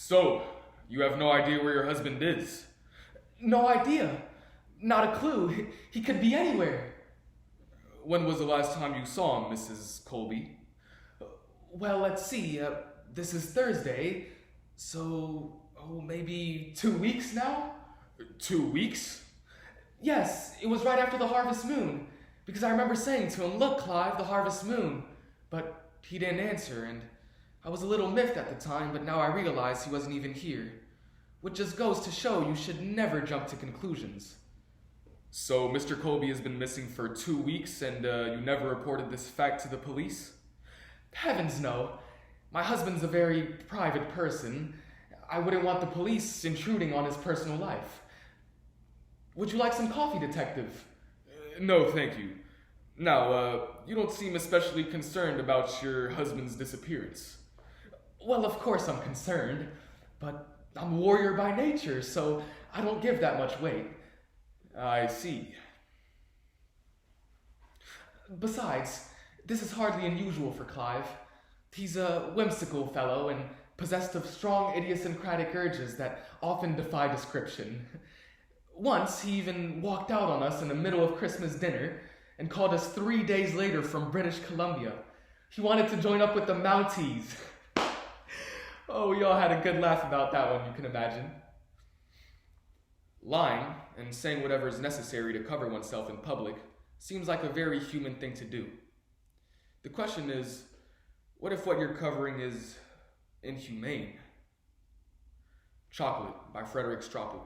So, you have no idea where your husband is? No idea. Not a clue. He could be anywhere. When was the last time you saw him, Mrs. Colby? Well, let's see. This is Thursday, so maybe 2 weeks now? 2 weeks? Yes, it was right after the harvest moon. Because I remember saying to him, "Look, Clive, the harvest moon." But he didn't answer, and I was a little miffed at the time, but now I realize he wasn't even here. Which just goes to show you should never jump to conclusions. So, Mr. Colby has been missing for 2 weeks, and you never reported this fact to the police? Heavens no. My husband's a very private person. I wouldn't want the police intruding on his personal life. Would you like some coffee, detective? No, thank you. Now, you don't seem especially concerned about your husband's disappearance. Well, of course I'm concerned, but I'm a warrior by nature, so I don't give that much weight. I see. Besides, this is hardly unusual for Clive. He's a whimsical fellow and possessed of strong idiosyncratic urges that often defy description. Once, he even walked out on us in the middle of Christmas dinner and called us 3 days later from British Columbia. He wanted to join up with the Mounties. Oh, we all had a good laugh about that one, you can imagine. Lying and saying whatever is necessary to cover oneself in public seems like a very human thing to do. The question is, what if what you're covering is inhumane? Chocolate by Frederick Stroppel.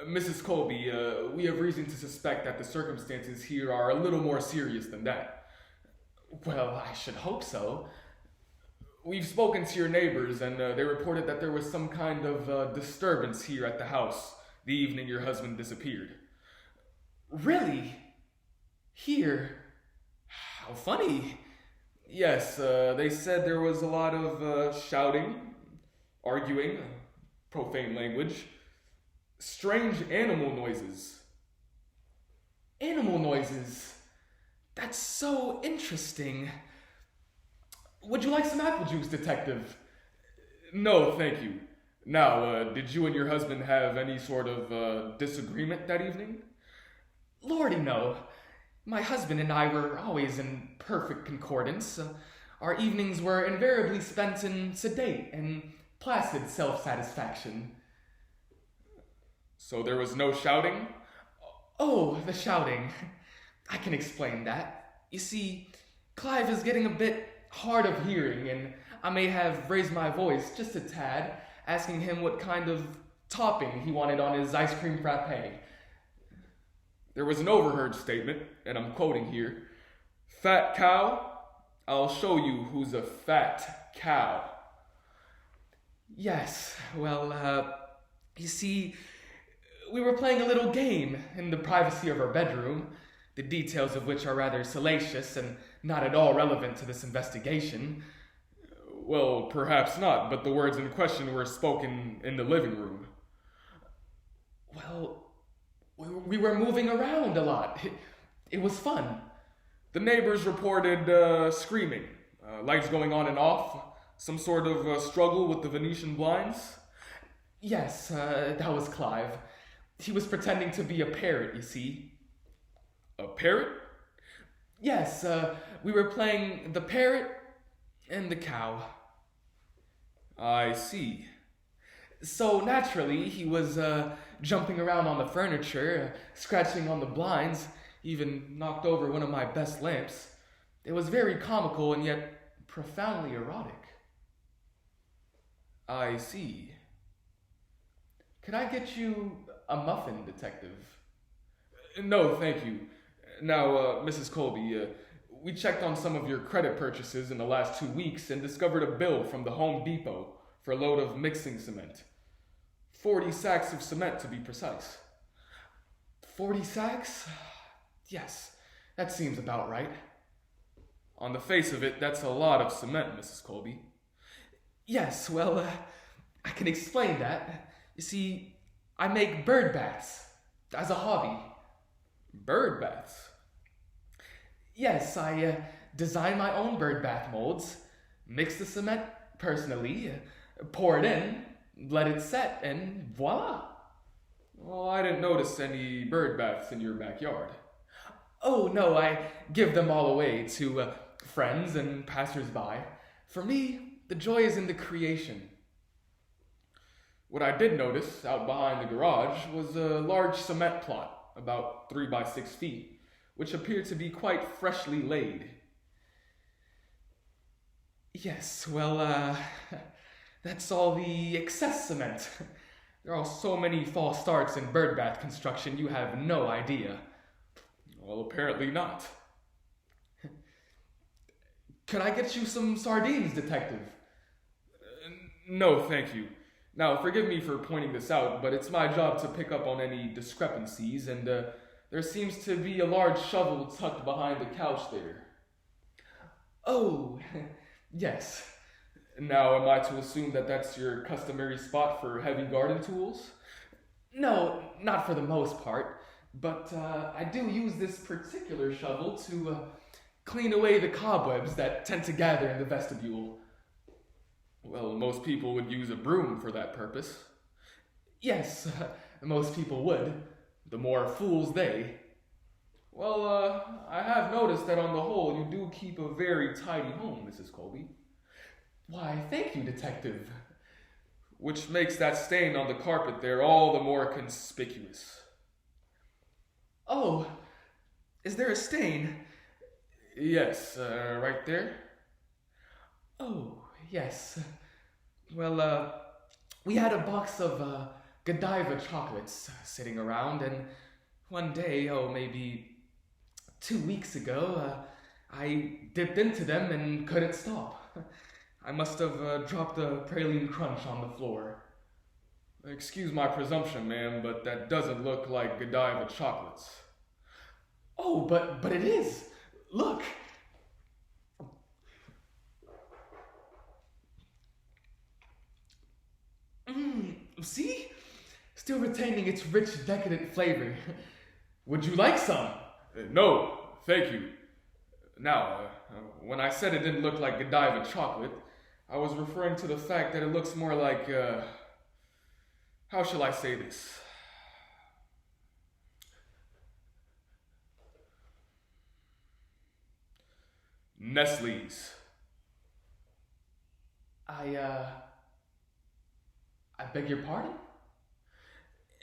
Mrs. Colby, we have reason to suspect that the circumstances here are a little more serious than that. Well, I should hope so. We've spoken to your neighbors, and they reported that there was some kind of disturbance here at the house the evening your husband disappeared. Really? Here? How funny. Yes, they said there was a lot of shouting, arguing, profane language, strange animal noises. Animal noises? That's so interesting. Would you like some apple juice, detective? No, thank you. Now, did you and your husband have any sort of disagreement that evening? Lordy, no. My husband and I were always in perfect concordance. Our evenings were invariably spent in sedate and placid self-satisfaction. So there was no shouting? Oh, the shouting. I can explain that. You see, Clive is getting a bit hard of hearing, and I may have raised my voice just a tad, asking him what kind of topping he wanted on his ice cream frappe. There was an overheard statement, and I'm quoting here, "Fat cow, I'll show you who's a fat cow." Yes, well, you see, we were playing a little game in the privacy of our bedroom, the details of which are rather salacious and not at all relevant to this investigation. Well, perhaps not, but the words in question were spoken in the living room. Well, we were moving around a lot. It was fun. The neighbors reported screaming, lights going on and off, some sort of struggle with the Venetian blinds. Yes, that was Clive. He was pretending to be a parrot, you see. A parrot? Yes, we were playing the parrot and the cow. I see. So naturally, he was jumping around on the furniture, scratching on the blinds, even knocked over one of my best lamps. It was very comical and yet profoundly erotic. I see. Could I get you a muffin, detective? No, thank you. Now, Mrs. Colby, we checked on some of your credit purchases in the last 2 weeks and discovered a bill from the Home Depot for a load of mixing cement. 40 sacks of cement, to be precise. 40 sacks? Yes, that seems about right. On the face of it, that's a lot of cement, Mrs. Colby. Yes, well, I can explain that. You see, I make bird baths as a hobby. Bird baths? Yes, I design my own bird bath molds, mix the cement personally, Pour it in, let it set, and voila. Well, I didn't notice any bird baths in your backyard. Oh no, I give them all away to friends and passers-by. For me, the joy is in the creation. What I did notice out behind the garage was a large cement plot, about 3 by 6 feet, which appeared to be quite freshly laid. Yes, well, that's all the excess cement. There are so many false starts in bird bath construction, you have no idea. Well, apparently not. Could I get you some sardines, detective? No, thank you. Now, forgive me for pointing this out, but it's my job to pick up on any discrepancies, and there seems to be a large shovel tucked behind the couch there. Oh, yes. Now, am I to assume that that's your customary spot for heavy garden tools? No, not for the most part, but I do use this particular shovel to clean away the cobwebs that tend to gather in the vestibule. Well, most people would use a broom for that purpose. Yes, most people would. The more fools they. Well, I have noticed that on the whole you do keep a very tidy home, Mrs. Colby. Why, thank you, detective. Which makes that stain on the carpet there all the more conspicuous. Oh, is there a stain? Yes, right there. Oh, yes. Well, we had a box of Godiva chocolates sitting around, and one day, maybe 2 weeks ago, I dipped into them and couldn't stop. I must have dropped a praline crunch on the floor. Excuse my presumption, ma'am, but that doesn't look like Godiva chocolates. Oh, but it is. Look. See? Still retaining its rich, decadent flavor. Would you like some? No, thank you. Now, when I said it didn't look like Godiva chocolate, I was referring to the fact that it looks more like, how shall I say this? Nestle's. I beg your pardon?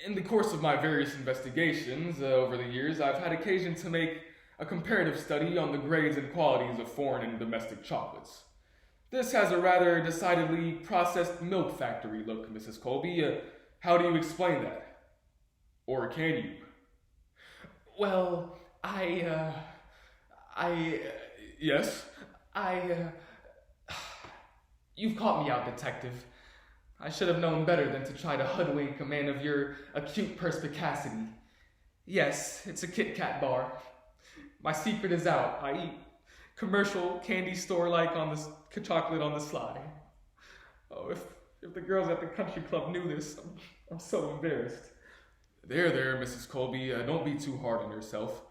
In the course of my various investigations over the years, I've had occasion to make a comparative study on the grades and qualities of foreign and domestic chocolates. This has a rather decidedly processed milk factory look, Mrs. Colby. How do you explain that? Or can you? Well, Yes? You've caught me out, detective. I should have known better than to try to hoodwink a man of your acute perspicacity. Yes, it's a Kit Kat bar. My secret is out. I eat commercial candy store-like on the chocolate on the sly. Oh, if the girls at the country club knew this, I'm so embarrassed. There, Mrs. Colby, don't be too hard on yourself.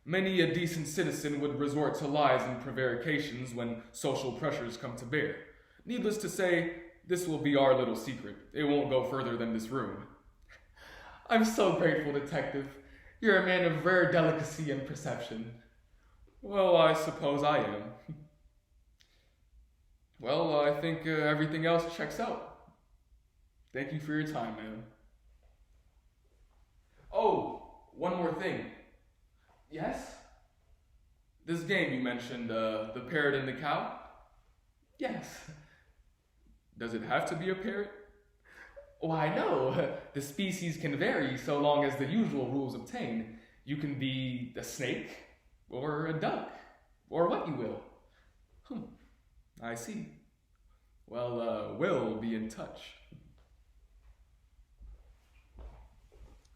Many a decent citizen would resort to lies and prevarications when social pressures come to bear. Needless to say, this will be our little secret. It won't go further than this room. I'm so grateful, detective. You're a man of rare delicacy and perception. Well, I suppose I am. Well, I think everything else checks out. Thank you for your time, ma'am. Oh, one more thing. Yes? This game you mentioned, the parrot and the cow? Yes. Does it have to be a parrot? Why, no. The species can vary so long as the usual rules obtain. You can be a snake, or a duck, or what you will. I see. Well, we'll be in touch.